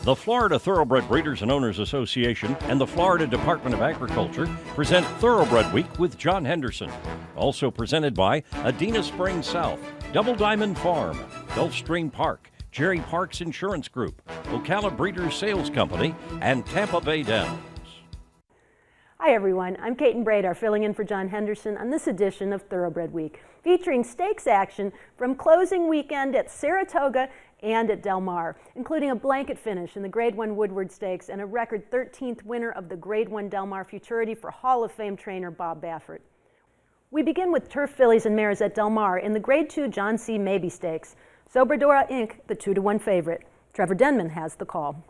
The Florida Thoroughbred Breeders and Owners Association and the Florida Department of Agriculture present Thoroughbred Week with John Henderson. Also presented by Adena Springs South, Double Diamond Farm, Gulfstream Park, Jerry Parks Insurance Group, Ocala Breeders Sales Company, and Tampa Bay Downs. Hi everyone, I'm Kate Bradar filling in for John Henderson on this edition of Thoroughbred Week, featuring stakes action from closing weekend at Saratoga and at Del Mar, including a blanket finish in the Grade 1 Woodward Stakes and a record 13th winner of the Grade 1 Del Mar Futurity for Hall of Fame trainer Bob Baffert. We begin with turf fillies and mares at Del Mar in the Grade 2 John C. MABEE Stakes. Sobradora Inc., the 2-1 favorite. Trevor Denman has the call.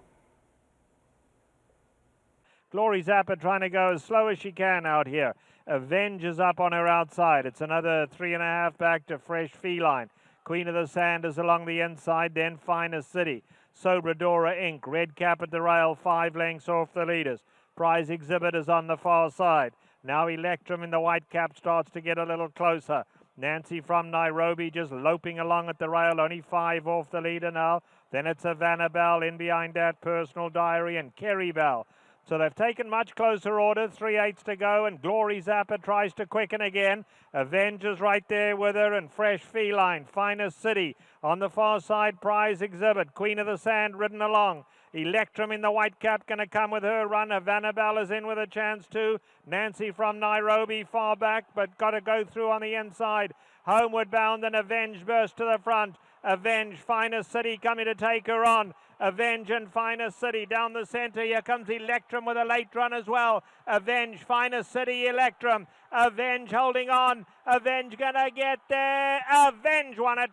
Glory Zappa trying to go as slow as she can out here. Avenge is up on her outside. It's another 3.5 back to Fresh Feline. Queen of the Sand is along the inside, then Finest City. Sobradora Inc., red cap at the rail, 5 lengths off the leaders. Prize Exhibit is on the far side. Now Electrum in the white cap starts to get a little closer. Nancy from Nairobi just loping along at the rail, only 5 off the leader now. Then it's Havana Bell, in behind that Personal Diary and Kerry Bell. So they've taken much closer order, 3/8 to go, and Glory Zappa tries to quicken again. Avenge is right there with her, and Fresh Feline, Finest City. On the far side, Prize Exhibit, Queen of the Sand ridden along. Electrum in the white cap going to come with her run. Havana Bell is in with a chance too. Nancy from Nairobi far back, but got to go through on the inside. Homeward Bound and Avenge burst to the front. Avenge, Finest City coming to take her on. Avenge and Finest City down the centre. Here comes Electrum with a late run as well. Avenge, Finest City, Electrum. Avenge holding on. Avenge gonna get there. Avenge won it.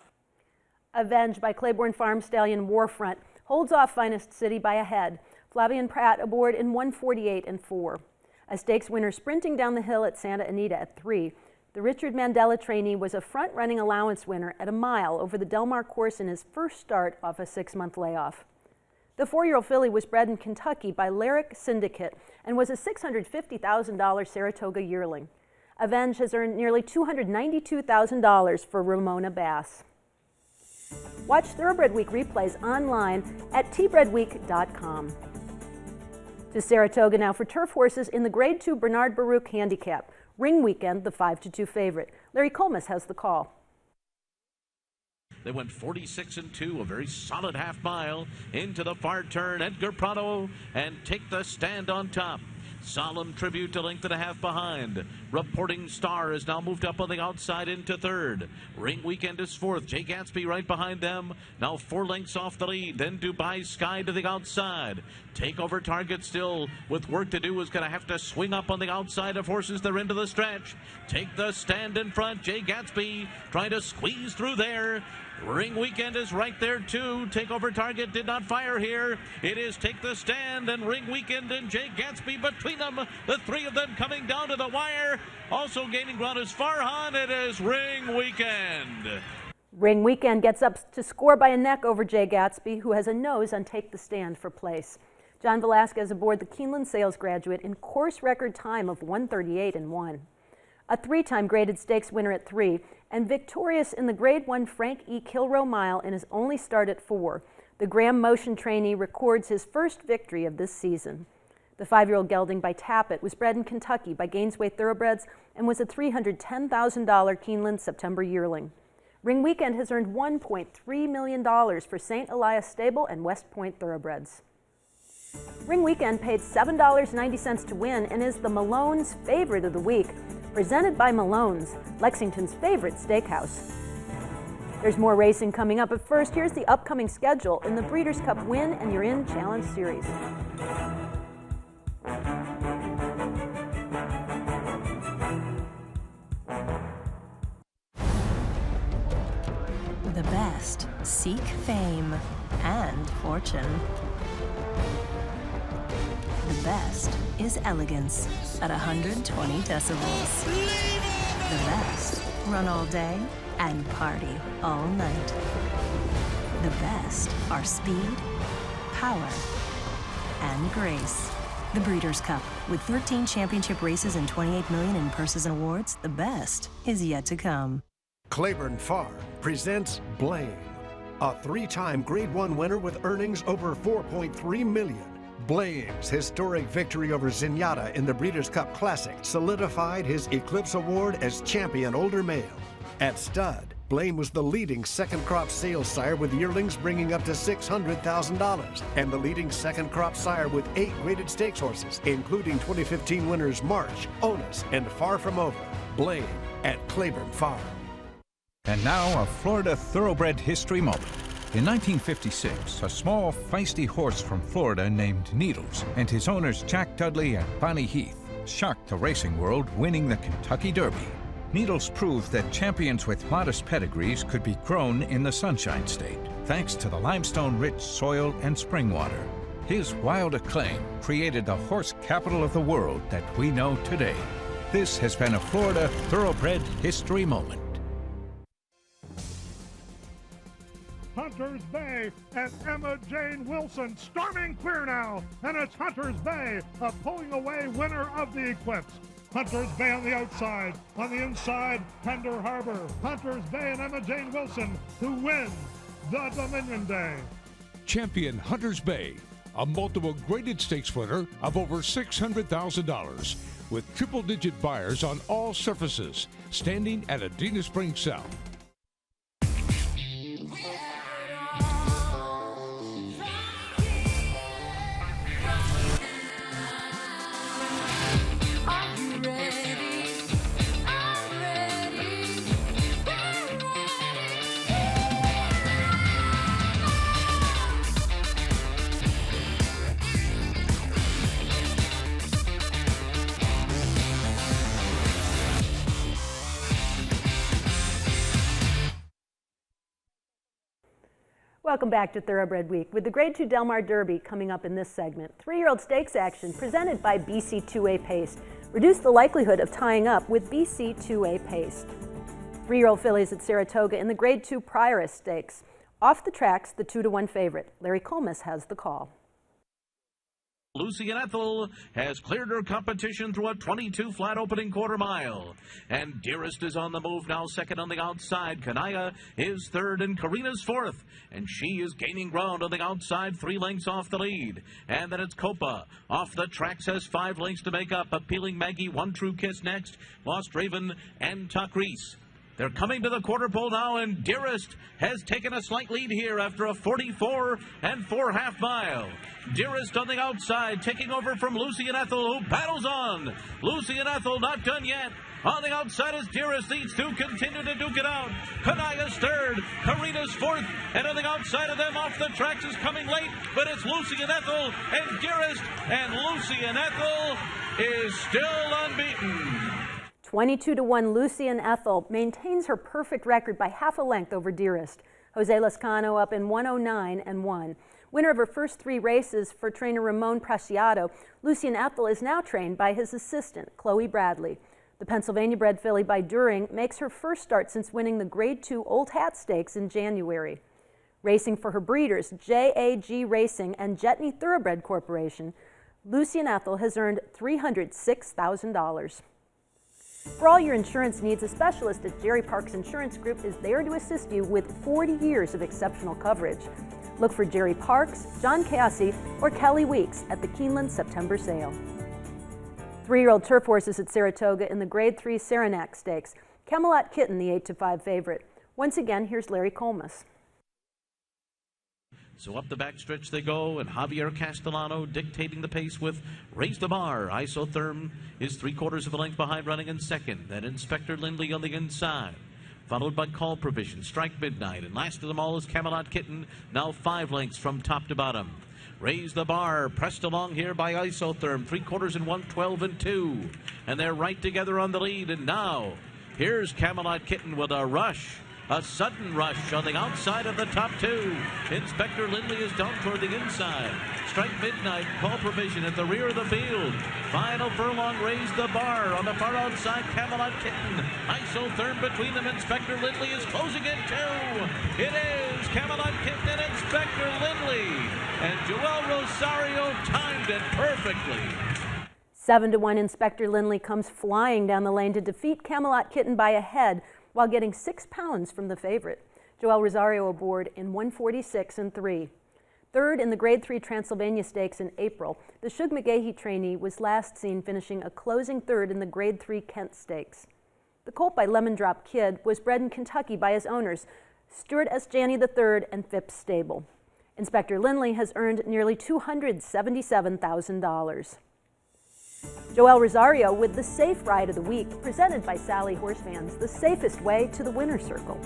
Avenge by Claiborne Farm Stallion Warfront holds off Finest City by a head. Flavian Pratt aboard in 1:48 and 4. A stakes winner sprinting down the hill at Santa Anita at 3. The Richard Mandela trainee was a front-running allowance winner at a mile over the Del Mar course in his first start off a 6-month layoff. The 4-year-old filly was bred in Kentucky by Lyric Syndicate and was a $650,000 Saratoga yearling. Avenge has earned nearly $292,000 for Ramona Bass. Watch Thoroughbred Week replays online at tbredweek.com. To Saratoga now for turf horses in the Grade 2 Bernard Baruch Handicap. Ring Weekend, the 5-2 favorite. Larry Colmas has the call. They went 46-2, a very solid half mile into the far turn. Edgar Prado and Take the Stand on top. Solemn Tribute to length and a half behind. Reporting Star is now moved up on the outside into 3rd. Ring Weekend is 4th. Jay Gatsby right behind them. Now 4 lengths off the lead. Then Dubai Sky to the outside. Takeover Target still with work to do is going to have to swing up on the outside of horses that are into the stretch. Take the Stand in front. Jay Gatsby trying to squeeze through there. Ring Weekend is right there too. Takeover Target did not fire here. It is Take the Stand and Ring Weekend and Jay Gatsby between them. The 3 of them coming down to the wire. Also gaining ground is Farhan. It is Ring Weekend. Ring Weekend gets up to score by a neck over Jay Gatsby, who has a nose on Take the Stand for place. John Velasquez aboard the Keeneland Sales Graduate in course record time of 1:38 and 1. A 3-time graded stakes winner at 3, and victorious in the Grade 1 Frank E. Kilroe Mile in his only start at 4. The Graham Motion trainee records his first victory of this season. The 5-year-old gelding by Tappet was bred in Kentucky by Gainesway Thoroughbreds and was a $310,000 Keeneland September yearling. Ring Weekend has earned $1.3 million for St. Elias Stable and West Point Thoroughbreds. Ring Weekend paid $7.90 to win and is the Malone's favorite of the week. Presented by Malone's, Lexington's favorite steakhouse. There's more racing coming up, but first, here's the upcoming schedule in the Breeders' Cup Win and You're In Challenge Series. The best seek fame and fortune. The best is elegance at 120 decibels. The best run all day and party all night. The best are speed, power, and grace. The Breeders' Cup, with 13 championship races and $28 million in purses and awards, the best is yet to come. Claiborne Farm presents Blame. a 3-time Grade 1 winner with earnings over $4.3 million. Blame's historic victory over Zenyatta in the Breeders' Cup Classic solidified his Eclipse Award as champion older male. At stud, Blame was the leading second crop sales sire with yearlings bringing up to $600,000 and the leading second crop sire with 8 graded stakes horses, including 2015 winners March, Onus, and Far From Over. Blame at Claiborne Farm. And now a Florida thoroughbred history moment. In 1956, a small, feisty horse from Florida named Needles and his owners Jack Dudley and Bonnie Heath shocked the racing world, winning the Kentucky Derby. Needles proved that champions with modest pedigrees could be grown in the Sunshine State, thanks to the limestone-rich soil and spring water. His wild acclaim created the horse capital of the world that we know today. This has been a Florida Thoroughbred History Moment. Hunter's Bay and Emma Jane Wilson storming clear now, and it's Hunter's Bay, a pulling away winner of the Eclipse. Hunter's Bay on the outside, on the inside, Tender Harbor. Hunter's Bay and Emma Jane Wilson who win the Dominion Day. Champion Hunter's Bay, a multiple graded stakes winner of over $600,000 with triple-digit buyers on all surfaces, standing at Adena Springs South. Welcome back to Thoroughbred Week with the Grade 2 Del Mar Derby coming up in this segment. 3-year-old stakes action presented by BC2A Pace. Reduce the likelihood of tying up with BC2A Pace. 3-year-old fillies at Saratoga in the Grade 2 PRIORESS Stakes. Off the tracks, the 2-to-1 favorite. Larry Colmus has the call. Lucy and Ethel has cleared her competition through a 22 flat opening quarter mile. And Dearest is on the move now, second on the outside. Kanaya is third and Karina's fourth. And she is gaining ground on the outside, 3 lengths off the lead. And then it's Copa. Off the tracks has 5 lengths to make up. Appealing Maggie, One True Kiss next. Lost Raven and Takris. They're coming to the quarter pole now, and Dearest has taken a slight lead here after a 44 and 4/2 mile. Dearest on the outside, taking over from Lucy and Ethel, who battles on. Lucy and Ethel not done yet. On the outside is Dearest. These two continue to duke it out. Kanaya's third, Karina's fourth, and on the outside of them off the tracks is coming late, but it's Lucy and Ethel and Dearest, and Lucy and Ethel is still unbeaten. 22-to-1 Lucy and Ethel maintains her perfect record by half a length over Dearest. Jose Lascano up in 109 and 1. Winner of her first 3 races for trainer Ramon Preciado, Lucy and Ethel is now trained by his assistant, Chloe Bradley. The Pennsylvania-bred filly by During makes her first start since winning the Grade 2 Old Hat Stakes in January. Racing for her breeders, JAG Racing and Jetney Thoroughbred Corporation, Lucy and Ethel has earned $306,000. For all your insurance needs, a specialist at Jerry Parks Insurance Group is there to assist you with 40 years of exceptional coverage. Look for Jerry Parks, John Cassie, or Kelly Weeks at the Keeneland September sale. 3-year-old turf horses at Saratoga in the Grade 3 Saranac Stakes. Camelot Kitten, the 8-to-5 favorite. Once again, here's Larry Colmus. So up the backstretch they go, and Javier Castellano dictating the pace with Raise the Bar. Isotherm is 3/4 of a length behind, running in second. Then Inspector Lynley on the inside, followed by Call Provision, Strike Midnight, and last of them all is Camelot Kitten, now 5 lengths from top to bottom. Raise the Bar, pressed along here by Isotherm, 3/4 and 1, 12 and 2. And they're right together on the lead, and now here's Camelot Kitten with a rush. A sudden rush on the outside of the top 2. Inspector Lynley is down toward the inside. Strike Midnight, Call Provision at the rear of the field. Final furlong, Raise the Bar. On the far outside, Camelot Kitten. Isotherm between them. Inspector Lynley is closing in too. It is Camelot Kitten and Inspector Lynley. And Joel Rosario timed it perfectly. 7-to-1 Inspector Lynley comes flying down the lane to defeat Camelot Kitten by a head, while getting 6 pounds from the favorite. Joel Rosario aboard in 146 and 3. Third in the Grade 3 Transylvania Stakes in April, the Shug McGahee trainee was last seen finishing a closing third in the Grade 3 Kent Stakes. The colt by Lemon Drop Kid was bred in Kentucky by his owners, Stuart S. Janney III and Phipps Stable. Inspector Lynley has earned nearly $277,000. Joel Rosario with the Safe Ride of the Week, presented by Sally Horse Fans, the safest way to the winner's circle.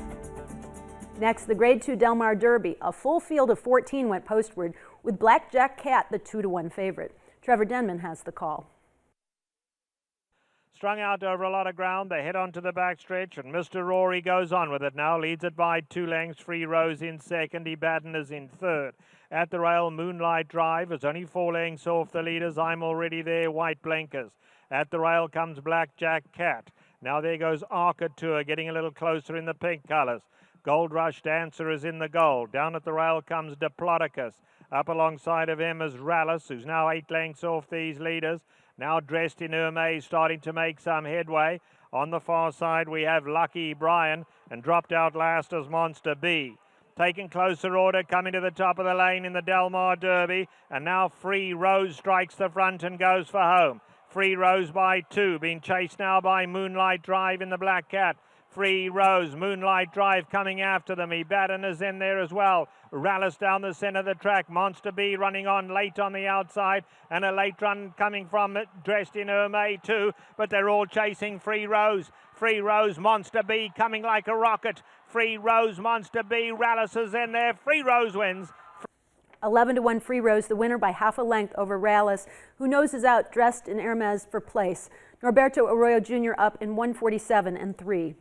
Next, the Grade 2 Del Mar Derby. A full field of 14 went postward, with Blackjack Cat the 2-to-1 favorite. Trevor Denman has the call. Strung out over a lot of ground, they head onto the backstretch, and Mr. Rory goes on with it now, leads it by 2 lengths. Free Rose in second, Ebaden is in third. At the rail, Moonlight Drive is only 4 lengths off the leaders. I'm Already There, White Blinkers. At the rail comes Blackjack Cat. Now there goes Arca Tour, getting a little closer in the pink colours. Gold Rush Dancer is in the gold. Down at the rail comes Diplodocus. Up alongside of him is Rallis, who's now 8 lengths off these leaders. Now Dressed in Hermes, starting to make some headway. On the far side, we have Lucky Brian, and dropped out last is Monster B. Taking closer order, coming to the top of the lane in the Del Mar Derby. And now Free Rose strikes the front and goes for home. Free Rose by 2, being chased now by Moonlight Drive in the Black Cat. Free Rose, Moonlight Drive coming after them. Ebaden is in there as well. Rallis down the centre of the track. Monster B running on late on the outside, and a late run coming from Dressed in Hermes too, but they're all chasing Free Rose. Free Rose, Monster B coming like a rocket. Free Rose, Monster B, Rallis is in there. Free Rose wins. 11-to-1 Free Rose, the winner by half a length over Rallis, who noses out Dressed in Hermes for place. Norberto Arroyo Jr. up in 147 and 3.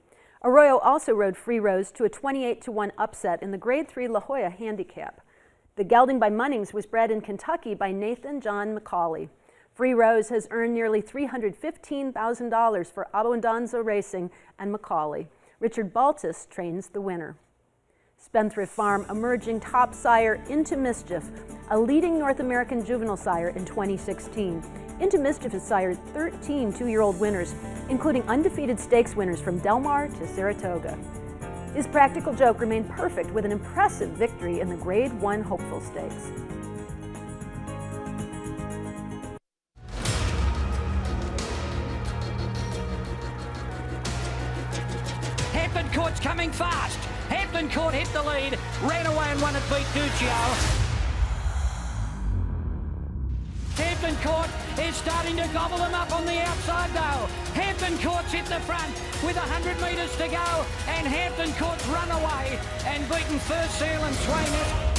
Arroyo also rode Free Rose to a 28-to-1 upset in the Grade 3 La Jolla Handicap. The gelding by Munnings was bred in Kentucky by Nathan John McCauley. Free Rose has earned nearly $315,000 for Abundanza Racing and McCauley. Richard Baltus trains the winner. Spendthrift Farm emerging top sire Into Mischief, a leading North American juvenile sire in 2016. Into Mischief has sired 13 two-year-old winners, including undefeated stakes winners from Del Mar to Saratoga. His Practical Joke remained perfect with an impressive victory in the Grade 1 Hopeful Stakes. Hampton Court's coming fast. Hampton Court hit the lead, ran away and won it, beat Duccio. Hampton Court is starting to gobble them up on the outside though. Hampton Court's hit the front with 100 metres to go, and Hampton Court's run away and beaten First Seal and Swainers.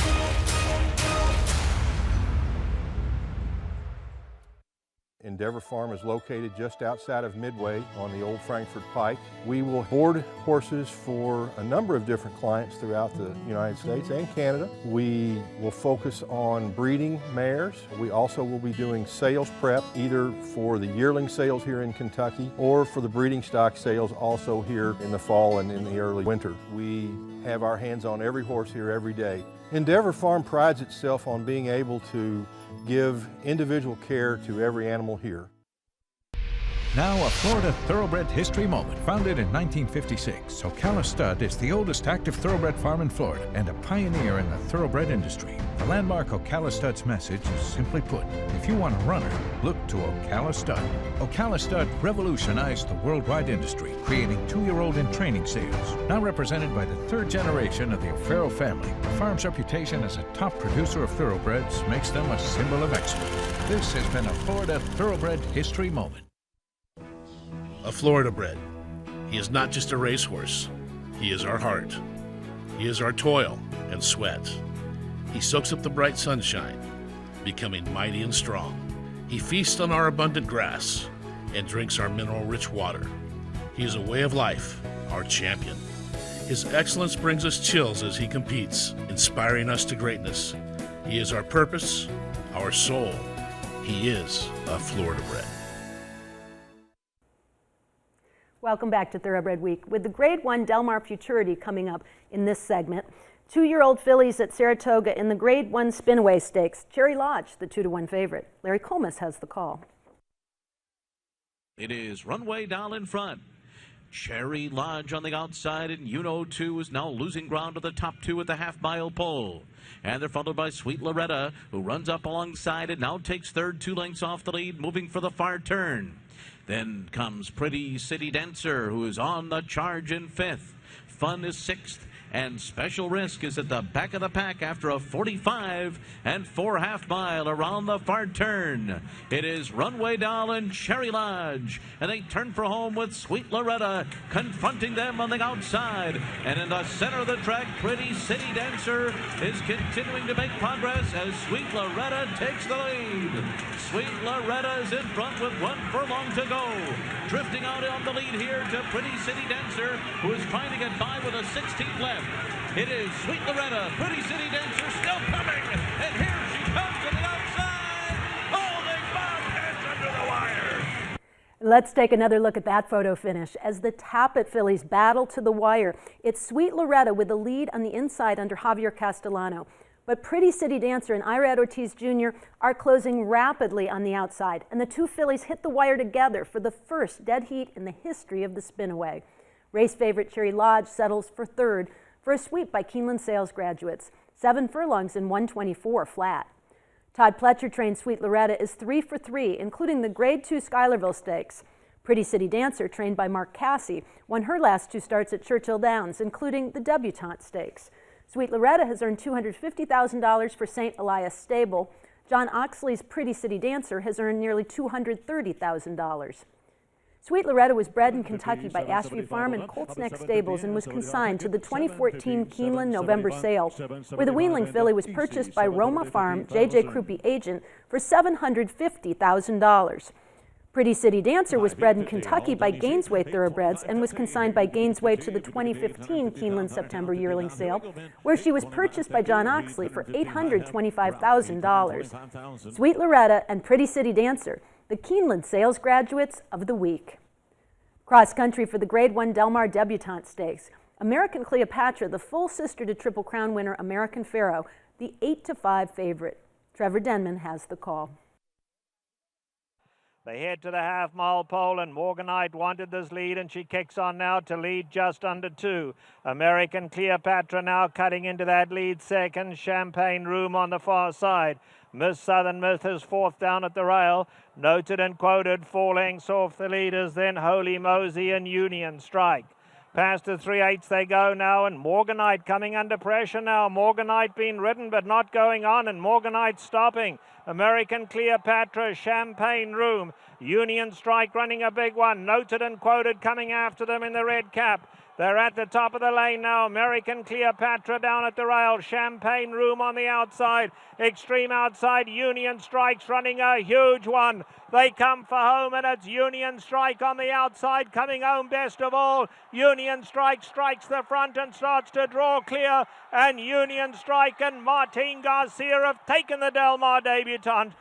Endeavor Farm is located just outside of Midway on the Old Frankfort Pike. We will board horses for a number of different clients throughout the United States and Canada. We will focus on breeding mares. We also will be doing sales prep, either for the yearling sales here in Kentucky or for the breeding stock sales also here in the fall and in the early winter. We have our hands on every horse here every day. Endeavor Farm prides itself on being able to give individual care to every animal here. Now a Florida Thoroughbred history moment. Founded in 1956, Ocala Stud is the oldest active thoroughbred farm in Florida and a pioneer in the thoroughbred industry. The landmark Ocala Stud's message is simply put, if you want a runner, look to Ocala Stud. Ocala Stud revolutionized the worldwide industry, creating two-year-old in training sales. Now represented by the third generation of the O'Farrell family, the farm's reputation as a top producer of thoroughbreds makes them a symbol of excellence. This has been a Florida Thoroughbred history moment. A Florida-bred. He is not just a racehorse. He is our heart. He is our toil and sweat. He soaks up the bright sunshine, becoming mighty and strong. He feasts on our abundant grass and drinks our mineral-rich water. He is a way of life, our champion. His excellence brings us chills as he competes, inspiring us to greatness. He is our purpose, our soul. He is a Florida-bred. Welcome back to Thoroughbred Week. With the Grade 1 Del Mar Futurity coming up in this segment, two-year-old fillies at Saratoga in the Grade 1 Spinaway Stakes. Cherry Lodge, the 2-to-1 favorite. Larry Colmus has the call. It is Runway Doll in front. Cherry Lodge on the outside, and You-Know-2 is now losing ground to the top two at the half-mile pole. And they're followed by Sweet Loretta, who runs up alongside and now takes third, 2 lengths off the lead, moving for the far turn. Then comes Pretty City Dancer, who is on the charge in 5th. Fun is 6th. And Special Risk is at the back of the pack after a 45 and 4 half-mile around the far turn. It is Runway Doll and Cherry Lodge, and they turn for home with Sweet Loretta confronting them on the outside. And in the center of the track, Pretty City Dancer is continuing to make progress as Sweet Loretta takes the lead. Sweet Loretta is in front with 1 furlong to go. Drifting out on the lead here to Pretty City Dancer, who is trying to get by with a 16th left. It is Sweet Loretta, Pretty City Dancer still coming, and here she comes to the outside, holding Bobcats under the wire. Let's take another look at that photo finish. As the Tappet fillies battle to the wire, it's Sweet Loretta with the lead on the inside under Javier Castellano. But Pretty City Dancer and Irad Ortiz Jr. are closing rapidly on the outside, and the two fillies hit the wire together for the first dead heat in the history of the Spinaway. Race favorite Cherry Lodge settles for 3rd for a sweep by Keeneland Sales graduates, 7 furlongs and 124 flat. Todd Pletcher trained Sweet Loretta is 3 for 3, including the Grade 2 Schuylerville Stakes. Pretty City Dancer, trained by Mark Cassie, won her last 2 starts at Churchill Downs, including the Debutante Stakes. Sweet Loretta has earned $250,000 for St. Elias Stable. John Oxley's Pretty City Dancer has earned nearly $230,000. Sweet Loretta was bred in Kentucky by Ashby Farm and Colts Neck Stables and was consigned to the 2014 Keeneland November sale, where the weanling filly was purchased by Roma Farm, J.J. Krupe agent, for $750,000. Pretty City Dancer was bred in Kentucky by Gainesway Thoroughbreds and was consigned by Gainesway to the 2015 Keeneland September yearling sale, where she was purchased by John Oxley for $825,000. Sweet Loretta and Pretty City Dancer, the Keeneland Sales graduates of the week. Cross country for the Grade 1 Del Mar Debutante Stakes. American Cleopatra, the full sister to Triple Crown winner American Pharaoh, the 8-5 favorite. Trevor Denman has the call. They head to the half-mile pole, and Morganite wanted this lead, and she kicks on now to lead just under 2. American Cleopatra now cutting into that lead second. Champagne Room on the far side. Miss Southern Myth is 4th down at the rail. Noted and quoted 4 lengths off the leaders, then Holy Mosey and Union Strike. Past the 3/8 they go now, and Morganite coming under pressure now. Morganite being ridden but not going on, and Morganite stopping. American Cleopatra, Champagne Room, Union Strike running a big one. Noted and quoted coming after them in the red cap. They're at the top of the lane now. American Cleopatra down at the rail. Champagne Room on the outside. Extreme outside. Union Strike's running a huge one. They come for home, and it's Union Strike on the outside coming home best of all. Union Strike strikes the front and starts to draw clear. And Union Strike and Martin Garcia have taken the Del Mar Debutante.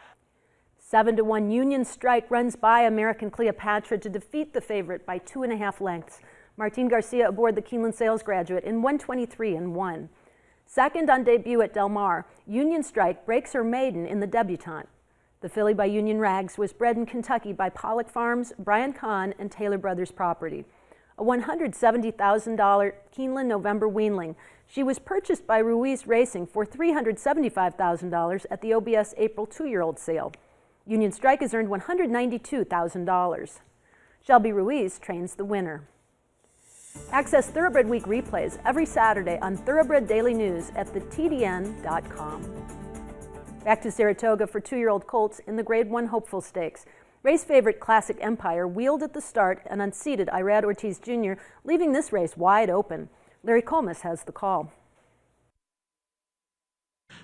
7-1 Union Strike runs by American Cleopatra to defeat the favorite by 2.5 lengths. Martin Garcia aboard the Keeneland Sales graduate in 1:23-1. Second on debut at Del Mar, Union Strike breaks her maiden in the Debutante. The filly by Union Rags was bred in Kentucky by Pollock Farms, Brian Kahn, and Taylor Brothers Property. A $170,000 Keeneland November weanling, she was purchased by Ruiz Racing for $375,000 at the OBS April 2-year-old sale. Union Strike has earned $192,000. Shelby Ruiz trains the winner. Access Thoroughbred Week replays every Saturday on Thoroughbred Daily News at thetdn.com. Back to Saratoga for 2-year-old colts in the Grade 1 Hopeful Stakes. Race favorite Classic Empire wheeled at the start and unseated Irad Ortiz Jr., leaving this race wide open. Larry Comas has the call.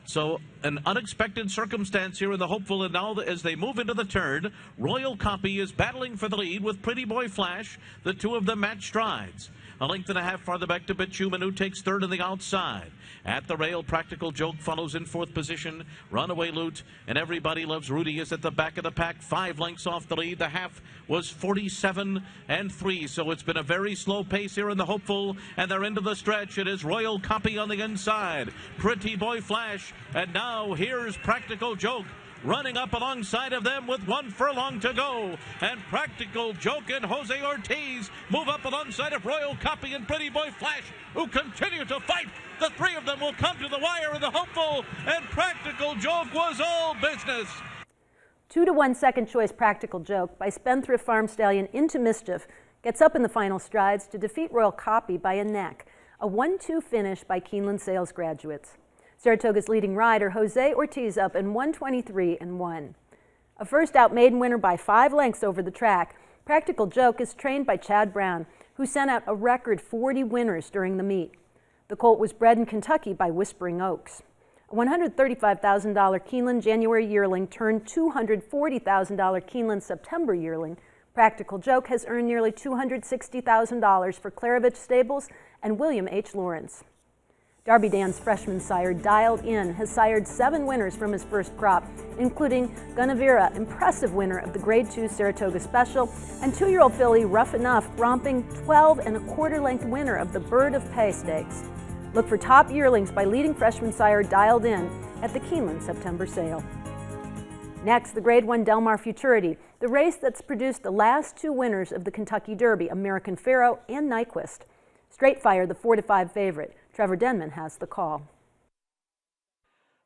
So an unexpected circumstance here in the Hopeful, and now as they move into the turn, Royal Copy is battling for the lead with Pretty Boy Flash. The two of them match strides. A length and a half farther back to Bitumen, who takes third on the outside. At the rail, Practical Joke follows in 4th position. Runaway Loot and Everybody Loves Rudy is at the back of the pack, 5 lengths off the lead. The half was 47-3, so it's been a very slow pace here in the Hopeful, and they're into the stretch. It is Royal Copy on the inside, Pretty Boy Flash, and now here's Practical Joke. running up alongside of them with 1 furlong to go. And Practical Joke and Jose Ortiz move up alongside of Royal Copy and Pretty Boy Flash, who continue to fight. The three of them will come to the wire in the hopeful, and Practical Joke was all business. 2-1 second choice Practical Joke by Spendthrift Farm Stallion Into Mischief gets up in the final strides to defeat Royal Copy by a neck. A 1-2 finish by Keeneland sales graduates. Saratoga's leading rider, Jose Ortiz, up in 1:23-1. A first out maiden winner by 5 lengths over the track, Practical Joke is trained by Chad Brown, who sent out a record 40 winners during the meet. The colt was bred in Kentucky by Whispering Oaks. A $135,000 Keeneland January yearling turned $240,000 Keeneland September yearling. Practical Joke has earned nearly $260,000 for Clarovich Stables and William H. Lawrence. Darby Dan's freshman sire, Dialed In, has sired 7 winners from his first crop, including Guinevere, impressive winner of the Grade 2 Saratoga Special, and 2-year-old filly Rough Enough, romping 12 1/4 length winner of the Bird of Pay Stakes. Look for top yearlings by leading freshman sire Dialed In at the Keeneland September sale. Next, the Grade 1 Del Mar Futurity, the race that's produced the last 2 winners of the Kentucky Derby, American Pharoah and Nyquist. Straight Fire, the 4-5 favorite. Trevor Denman has the call.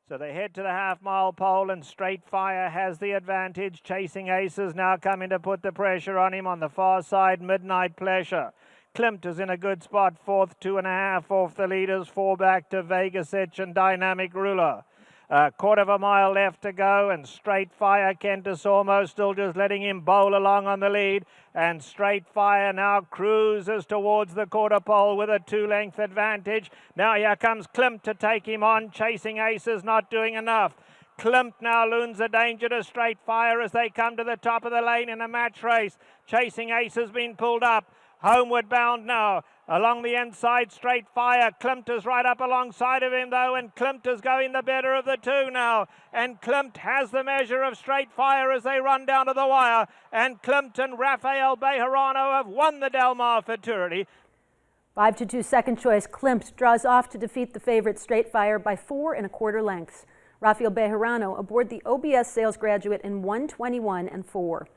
So they head to the half-mile pole, and Straight Fire has the advantage. Chasing Aces now coming to put the pressure on him on the far side. Midnight Pleasure. Klimt is in a good spot, 4th, 2.5 off the leaders, 4 back to Vegas Itch and Dynamic Ruler. A 1/4 mile left to go, and Straight Fire, Kentis almost still just letting him bowl along on the lead, and Straight Fire now cruises towards the quarter pole with a 2-length advantage. Now here comes Klimt to take him on. Chasing Aces not doing enough. Klimt now looms a danger to Straight Fire as they come to the top of the lane in a match race. Chasing Ace has been pulled up. Homeward bound now. Along the inside, Straight Fire. Klimt is right up alongside of him, though, and Klimt is going the better of the 2 now. And Klimt has the measure of Straight Fire as they run down to the wire. And Klimt and Rafael Bejarano have won the Del Mar Futurity. 5-2 second choice, Klimt draws off to defeat the favorite Straight Fire by 4 1/4 lengths. Rafael Bejarano aboard the OBS sales graduate in 1:21-4.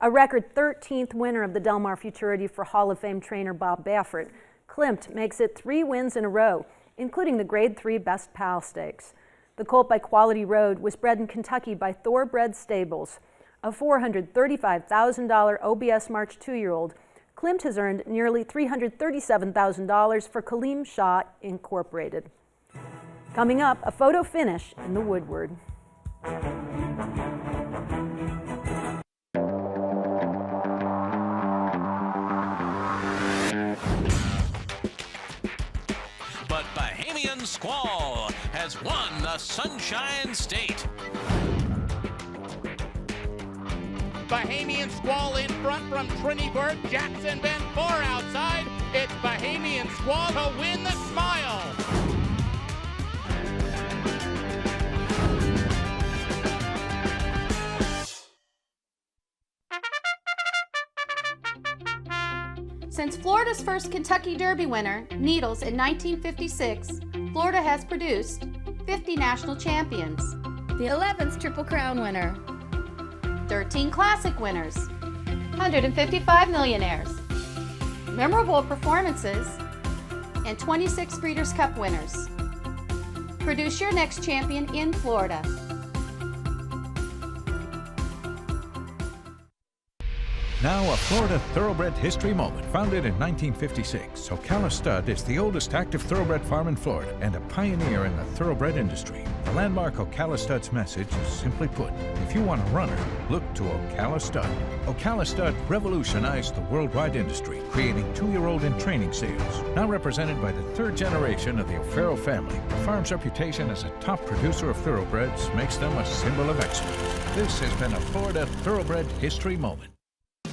A record 13th winner of the Del Mar Futurity for Hall of Fame trainer Bob Baffert, Klimt makes it 3 wins in a row, including the Grade 3 Best Pal Stakes. The colt by Quality Road was bred in Kentucky by Thoroughbred Stables. A $435,000 OBS March 2-year-old, Klimt has earned nearly $337,000 for Kaleem Shah Incorporated. Coming up, a photo finish in the Woodward. But Bahamian Squall has won the Sunshine State. Bahamian Squall in front from Trinity-Burg, Jackson Bend 4 outside. It's Bahamian Squall to win the Smile. Since Florida's first Kentucky Derby winner, Needles, in 1956, Florida has produced 50 national champions, the 11th Triple Crown winner, 13 classic winners, 155 millionaires, memorable performances, and 26 Breeders' Cup winners. Produce your next champion in Florida. Now a Florida Thoroughbred history moment. Founded in 1956, Ocala Stud is the oldest active thoroughbred farm in Florida and a pioneer in the thoroughbred industry. The landmark Ocala Stud's message is simply put, if you want a runner, look to Ocala Stud. Ocala Stud revolutionized the worldwide industry, creating 2-year-old in training sales. Now represented by the 3rd generation of the O'Farrell family, the farm's reputation as a top producer of thoroughbreds makes them a symbol of excellence. This has been a Florida Thoroughbred history moment.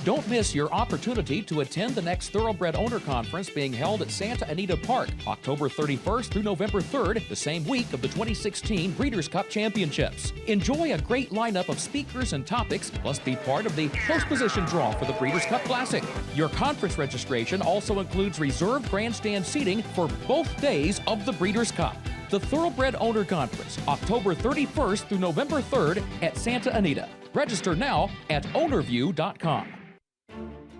Don't miss your opportunity to attend the next Thoroughbred Owner Conference being held at Santa Anita Park, October 31st through November 3rd, the same week of the 2016 Breeders' Cup Championships. Enjoy a great lineup of speakers and topics, plus be part of the close position draw for the Breeders' Cup Classic. Your conference registration also includes reserved grandstand seating for both days of the Breeders' Cup. The Thoroughbred Owner Conference, October 31st through November 3rd at Santa Anita. Register now at ownerview.com.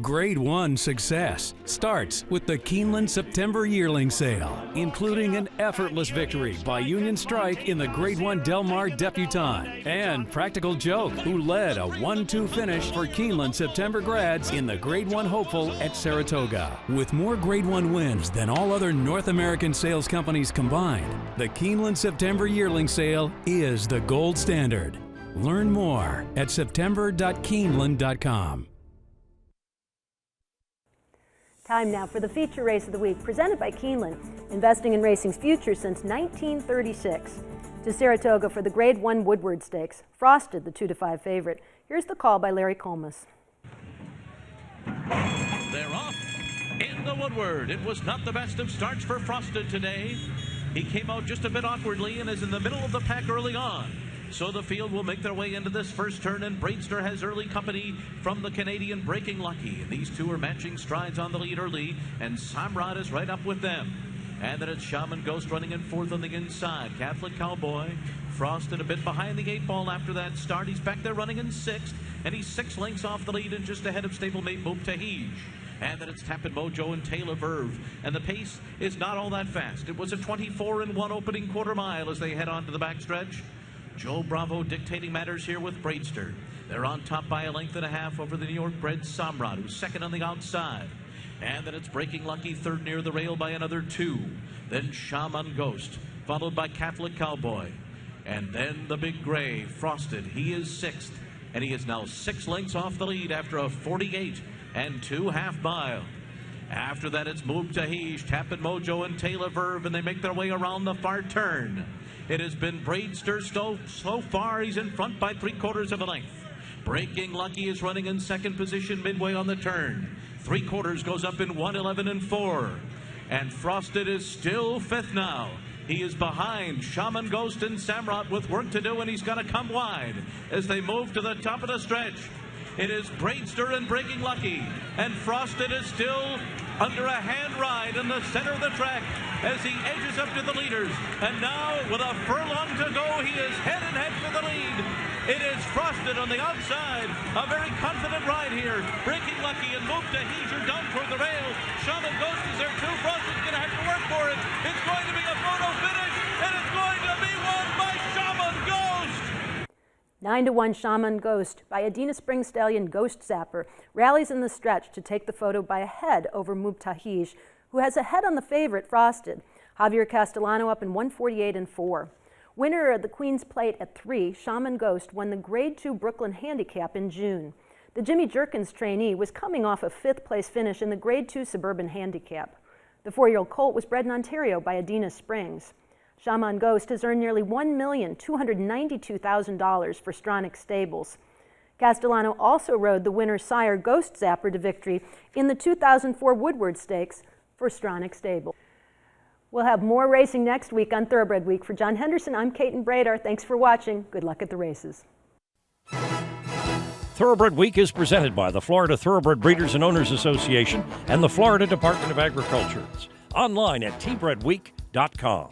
Grade 1 success starts with the Keeneland September Yearling Sale, including an effortless victory by Union Strike in the Grade 1 Del Mar Debutante, and Practical Joke, who led a 1-2 finish for Keeneland September grads in the Grade 1 Hopeful at Saratoga. With more Grade 1 wins than all other North American sales companies combined, the Keeneland September Yearling Sale is the gold standard. Learn more at september.keeneland.com. Time now for the feature race of the week, presented by Keeneland, investing in racing's future since 1936. To Saratoga for the Grade 1 Woodward Stakes, Frosted, the 2-5 favorite. Here's the call by Larry Colmus. They're off in the Woodward. It was not the best of starts for Frosted today. He came out just a bit awkwardly and is in the middle of the pack early on. So the field will make their way into this first turn, and Braidster has early company from the Canadian Breaking Lucky. These two are matching strides on the lead early, and Samrat is right up with them. And then it's Shaman Ghost running in fourth on the inside. Catholic Cowboy, Frosted a bit behind the 8-ball after that start. He's back there running in sixth, and he's 6 lengths off the lead and just ahead of stablemate Mubtahij. And then it's Tappin' Mojo and Taylor Verve. And the pace is not all that fast. It was a 24-1 opening quarter mile as they head on to the backstretch. Joe Bravo dictating matters here with Braidster. They're on top by a length and a half over the New York-bred Samrat, who's second on the outside. And then it's Breaking Lucky third near the rail by another 2. Then Shaman Ghost, followed by Catholic Cowboy. And then the Big Gray, Frosted. He is sixth, and he is now 6 lengths off the lead after a 48-2 half mile. After that, it's Mubtahij, Tappin' Mojo, and Taylor Verve, and they make their way around the far turn. It has been Braidster so far. He's in front by 3/4 of a length. Breaking Lucky is running in second position midway on the turn. 3/4 goes up in 1:11.4. And Frosted is still fifth now. He is behind Shaman Ghost and Samrat with work to do, and he's going to come wide as they move to the top of the stretch. It is Braidster and Breaking Lucky, and Frosted is still under a hand ride in the center of the track as he edges up to the leaders. And now, with a furlong to go, he is head and head for the lead. It is Frosted on the outside. A very confident ride here. Breaking Lucky and Mubtahij are down toward the rail. Shaman Ghost is there too. Frosted's going to have to work for it. It's going to be a photo finish, and it's going to be won by Shaman Ghost. 9-1 Shaman Ghost by Adina Spring Stallion Ghost Zapper rallies in the stretch to take the photo by a head over Mubtahij, who has a head on the favorite Frosted. Javier Castellano up in 1:48.4. Winner of the Queen's Plate at 3, Shaman Ghost won the Grade 2 Brooklyn Handicap in June. The Jimmy Jerkins trainee was coming off a 5th place finish in the Grade 2 Suburban Handicap. The 4-year-old colt was bred in Ontario by Adina Springs. Shaman Ghost has earned nearly $1,292,000 for Stronach Stables. Castellano also rode the winner's sire Ghost Zapper to victory in the 2004 Woodward Stakes for Stronach Stables. We'll have more racing next week on Thoroughbred Week. For John Henderson, I'm Caitlin Bradar. Thanks for watching. Good luck at the races. Thoroughbred Week is presented by the Florida Thoroughbred Breeders and Owners Association and the Florida Department of Agriculture. Online at tbredweek.com.